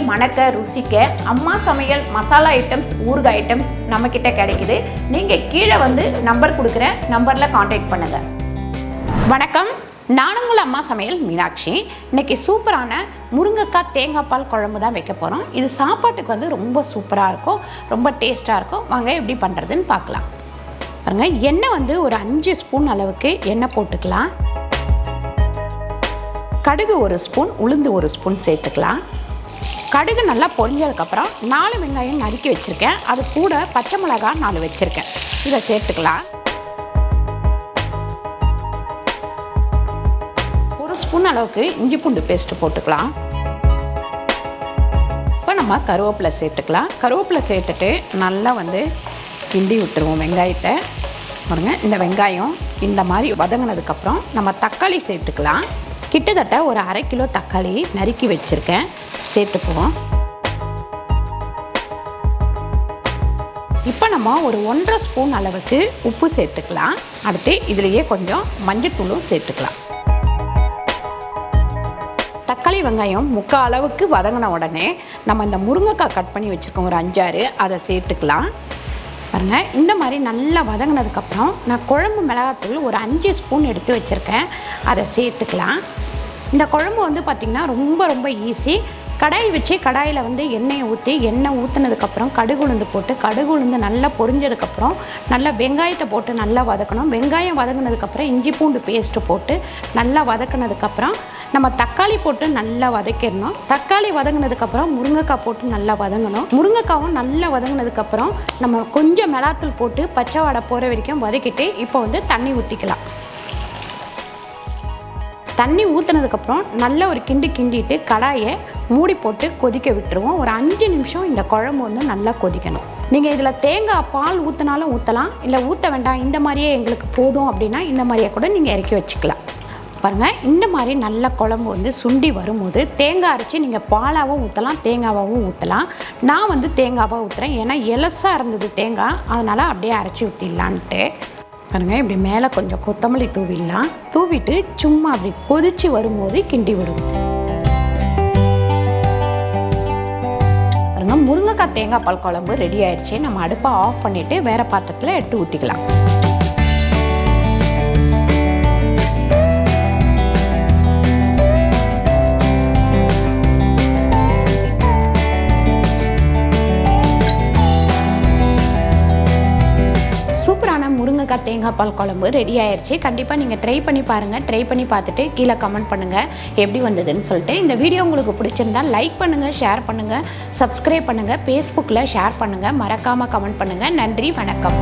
மணக்க ருசிக்க அம்மா சமையல் மசாலா ஐட்டம்ஸ் ஊறுகாய் ஐட்டம்ஸ் நம்மக்கிட்ட கிடைக்குது. நீங்கள் கீழே வந்து நம்பர் கொடுக்குறேன், நம்பரில் காண்டாக்ட் பண்ணுங்கள். வணக்கம், நான் உங்கள் அம்மா சமையல் மீனாட்சி. இன்றைக்கி சூப்பரான முருங்கைக்காய் தேங்காய் பால் குழம்பு தான் வைக்க போகிறோம். இது சாப்பாட்டுக்கு வந்து ரொம்ப சூப்பராக இருக்கும், ரொம்ப டேஸ்ட்டாக இருக்கும். வாங்க எப்படி பண்ணுறதுன்னு பார்க்கலாம். பாருங்க, எண்ணெய் வந்து ஒரு 5 ஸ்பூன் அளவுக்கு எண்ணெய் போட்டுக்கலாம். கடுகு 1 ஸ்பூன், உளுந்து 1 ஸ்பூன் சேர்த்துக்கலாம். கடுகு நல்லா பொரிஞ்சதுக்கப்புறம் 4 வெங்காயம் நறுக்கி வச்சுருக்கேன். அது கூட பச்சை மிளகாய் 4 வச்சுருக்கேன். இதை சேர்த்துக்கலாம். 1 ஸ்பூன் அளவுக்கு இஞ்சி பூண்டு பேஸ்ட்டு போட்டுக்கலாம். இப்போ நம்ம கருவேப்பிலை சேர்த்துக்கலாம். கருவேப்பிலை சேர்த்துட்டு நல்லா வந்து கிண்டி விட்டுருவோம் வெங்காயத்தை. பாருங்க, இந்த வெங்காயம் இந்த மாதிரி வதங்கினதுக்கப்புறம் நம்ம தக்காளி சேர்த்துக்கலாம். கிட்டத்தட்ட ஒரு 1/2 கிலோ தக்காளி நறுக்கி வச்சுருக்கேன், சேர்த்துக்குவோம். இப்போ நம்ம ஒரு 1.5 ஸ்பூன் அளவுக்கு உப்பு சேர்த்துக்கலாம். அடுத்து இதுலேயே கொஞ்சம் மஞ்சத்தூளும் சேர்த்துக்கலாம். தக்காளி வெங்காயம் 3/4 அளவுக்கு வதங்கின உடனே நம்ம இந்த முருங்கைக்காய் கட் பண்ணி வச்சுருக்கோம் ஒரு 5-6, அதை சேர்த்துக்கலாம். பாருங்க, இந்த மாதிரி நல்லா வதங்கினதுக்கப்புறம் நான் குழம்பு மிளகாத்தூள் ஒரு 5 ஸ்பூன் எடுத்து வச்சுருக்கேன், அதை சேர்த்துக்கலாம். இந்த குழம்பு வந்து பார்த்திங்கன்னா ரொம்ப ஈஸி. கடாய் வச்சு கடாயில் வந்து எண்ணெயை ஊற்றி, எண்ணெய் ஊற்றினதுக்கப்புறம் கடுகு உளுந்து போட்டு, கடுகு உளுந்து நல்லா பொரிஞ்சதுக்கப்புறம் நல்லா வெங்காயத்தை போட்டு நல்லா வதக்கணும். வெங்காயம் வதங்கினதுக்கப்புறம் இஞ்சி பூண்டு பேஸ்ட்டு போட்டு நல்லா வதக்கினதுக்கப்புறம் நம்ம தக்காளி போட்டு நல்லா வதக்கிடணும். தக்காளி வதங்கினதுக்கப்புறம் முருங்கைக்காய் போட்டு நல்லா வதங்கணும். முருங்கைக்காவும் நல்லா வதங்கினதுக்கப்புறம் நம்ம கொஞ்சம் மிளகாத்தூள் போட்டு பச்சை வாடை போகிற வரைக்கும் வதக்கிட்டு இப்போ வந்து தண்ணி ஊற்றிக்கலாம். தண்ணி ஊற்றினதுக்கப்புறம் நல்ல ஒரு கிண்டிட்டு கடாயை மூடி போட்டு கொதிக்க விட்டுருவோம். ஒரு 5 நிமிஷம் இந்த குழம்பு வந்து நல்லா கொதிக்கணும். நீங்கள் இதில் தேங்காய் பால் ஊற்றினாலும் ஊற்றலாம், இல்லை ஊற்ற வேண்டாம் இந்த மாதிரியே எங்களுக்கு போதும் அப்படின்னா இந்த மாதிரியே கூட நீங்கள் இறக்கி வச்சுக்கலாம். பாருங்கள், இந்த மாதிரி நல்ல குழம்பு வந்து சுண்டி வரும்போது தேங்காய் அரைச்சி நீங்கள் பாலாகவும் ஊற்றலாம், தேங்காவாகவும் ஊற்றலாம். நான் வந்து தேங்காவாக ஊற்றுறேன், ஏன்னா எலசாக இருந்தது தேங்காய், அதனால் அப்படியே அரைச்சி ஊற்றிடலான்ட்டு. பாருங்கள், இப்படி மேலே கொஞ்சம் கொத்தமல்லி தூவிடலாம். தூவிட்டு சும்மா அப்படி கொதித்து வரும்போது கிண்டி விடுவோம். பாருங்கள், முருங்கைக்காய் தேங்காய் பால் குழம்பு ரெடி ஆயிடுச்சு. நம்ம அடுப்பை ஆஃப் பண்ணிவிட்டு வேறு பாத்திரத்தில் எடுத்து ஊற்றிக்கலாம். முருங்கைக்காய் தேங்காய் பால் குழம்பு ரெடி ஆயிடுச்சு. கண்டிப்பாக நீங்கள் ட்ரை பண்ணி பாருங்கள். ட்ரை பண்ணி பார்த்துட்டு கீழே கமெண்ட் பண்ணுங்கள் எப்படி வந்ததுன்னு சொல்லிட்டு. இந்த வீடியோ உங்களுக்கு பிடிச்சிருந்தா லைக் பண்ணுங்கள், ஷேர் பண்ணுங்கள், சப்ஸ்கிரைப் பண்ணுங்கள், ஃபேஸ்புக்கில் ஷேர் பண்ணுங்கள், மறக்காமல் கமெண்ட் பண்ணுங்கள். நன்றி, வணக்கம்.